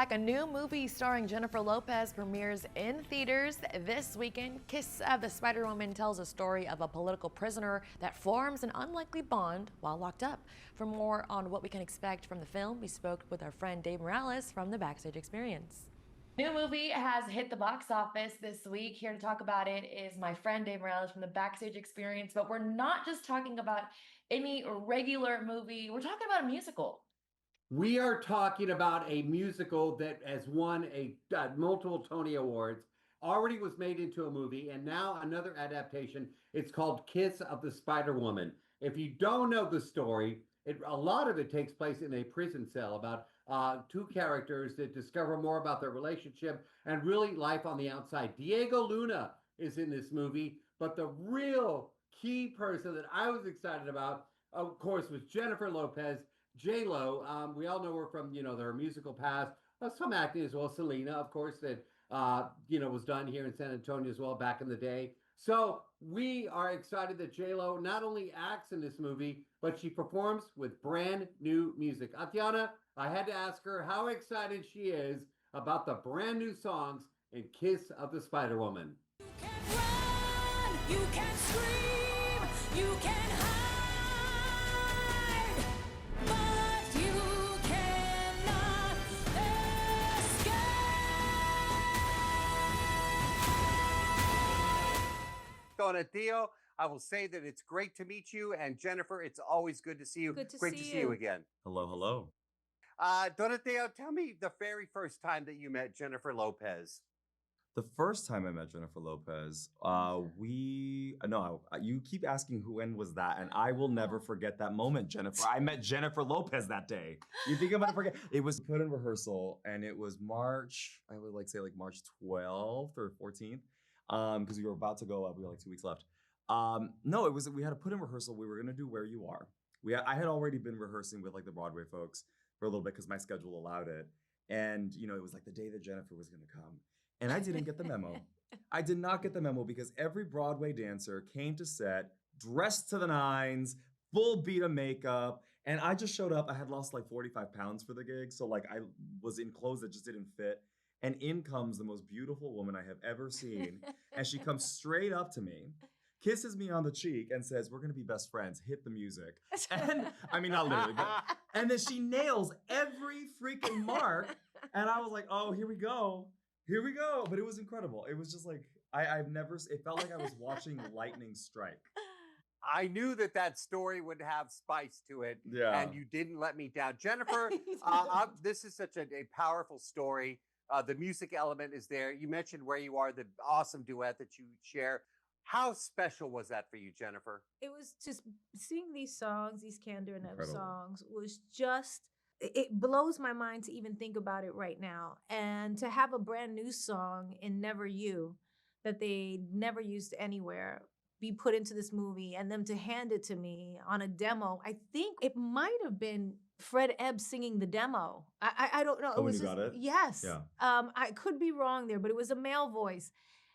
back. A new movie starring Jennifer Lopez premieres in theaters this weekend. Kiss of the Spider-Woman tells a story of a political prisoner that forms an unlikely bond while locked up. For more on what we can expect from the film, we spoke with our friend Dave Morales from the Backstage Experience. New movie has hit the box office this week. Here to talk about it is my friend Dave Morales from the Backstage Experience. But we're not just talking about any regular movie. We're talking about a musical. We are talking about a musical that has won multiple Tony Awards, already was made into a movie, and now another adaptation. It's called Kiss of the Spider-Woman. If you don't know the story, a lot of it takes place in a prison cell about two characters that discover more about their relationship and really life on the outside. Diego Luna is in this movie, but the real key person that I was excited about, of course, was Jennifer Lopez. J-Lo, we all know her from, their musical past, some acting as well. Selena, of course, that, was done here in San Antonio as well back in the day. So we are excited that J-Lo not only acts in this movie, but she performs with brand new music. Atiana, I had to ask her how excited she is about the brand new songs in Kiss of the Spider-Woman. You can run, you can scream, you can hide. Donatello, I will say that it's great to meet you, and Jennifer, it's always good to see you. Great to see you again. Hello, hello. Donatello, tell me the very first time that you met Jennifer Lopez. The first time I met Jennifer Lopez, you keep asking when was that, and I will never forget that moment, Jennifer. I met Jennifer Lopez that day. You think I'm gonna forget? It was put in rehearsal, and it was March, I would say March 12th or 14th. Because we were about to go up, we had 2 weeks left. We had to put in rehearsal. We were gonna do Where You Are. I had already been rehearsing with the Broadway folks for a little bit because my schedule allowed it. And it was the day that Jennifer was gonna come. And I didn't get the memo. I did not get the memo because every Broadway dancer came to set, dressed to the nines, full beat of makeup. And I just showed up. I had lost 45 pounds for the gig. So I was in clothes that just didn't fit. And in comes the most beautiful woman I have ever seen. And she comes straight up to me, kisses me on the cheek, and says, "We're going to be best friends. Hit the music." And I mean, not literally, but, and then she nails every freaking mark. And I was like, oh, here we go. Here we go. But it was incredible. It was just it felt like I was watching lightning strike. I knew that story would have spice to it. Yeah. And you didn't let me down. Jennifer, this is such a powerful story. The music element is there. You mentioned Where You Are, the awesome duet that you share. How special was that for you, Jennifer? It was just singing these songs, these Candor and Ebb songs was just, it blows my mind to even think about it right now. And to have a brand new song in Never You that they never used anywhere be put into this movie and them to hand it to me on a demo. I think it might have been Fred Ebb singing the demo. I don't know. Oh, when you got it? Yes. Yeah. I could be wrong there, but it was a male voice,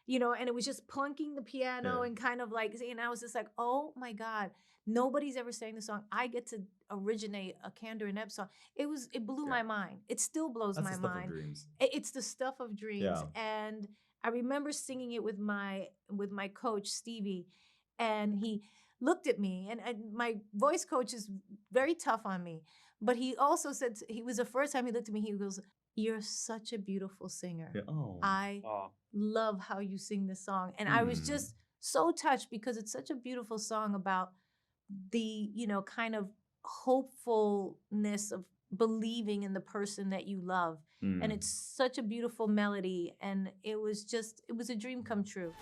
and it was just plunking the piano and kind of and I was just like, oh my God, nobody's ever sang the song. I get to originate a Candor and Ebb song. It blew my mind. It still blows my mind. Of dreams. It's the stuff of dreams. Yeah. And I remember singing it with my coach, Stevie, and he looked at me, and my voice coach is very tough on me, but he also said, he was the first time he looked at me, he goes, "You're such a beautiful singer. Yeah. Oh. I love how you sing this song." And I was just so touched because it's such a beautiful song about the, kind of hopefulness of believing in the person that you love. And it's such a beautiful melody. And it was a dream come true.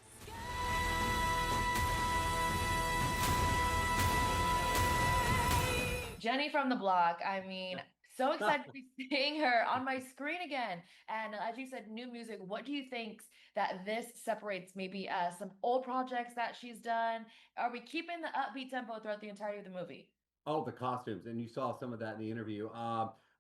Jenny from the block. I mean, so excited to be seeing her on my screen again. And as you said, new music. What do you think that this separates maybe some old projects that she's done? Are we keeping the upbeat tempo throughout the entirety of the movie? Oh, the costumes. And you saw some of that in the interview.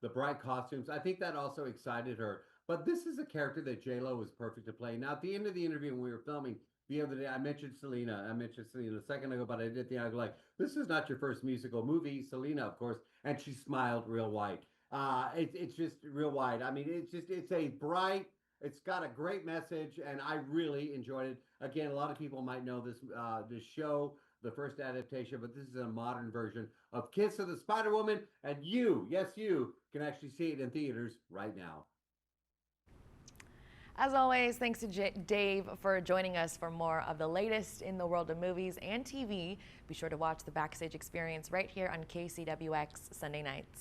The bright costumes. I think that also excited her. But this is a character that J-Lo was perfect to play. Now, at the end of the interview, when we were filming the other day, I mentioned Selena a second ago, but I did the, I was like, this is not your first musical movie. Selena, of course. And she smiled real white. It's just real wide. I mean, it's a bright. It's got a great message, and I really enjoyed it. Again, a lot of people might know this show, the first adaptation, but this is a modern version of Kiss of the Spider Woman, and you, yes, you can actually see it in theaters right now. As always, thanks to Dave for joining us for more of the latest in the world of movies and TV. Be sure to watch the Backstage Experience right here on KCWX Sunday nights.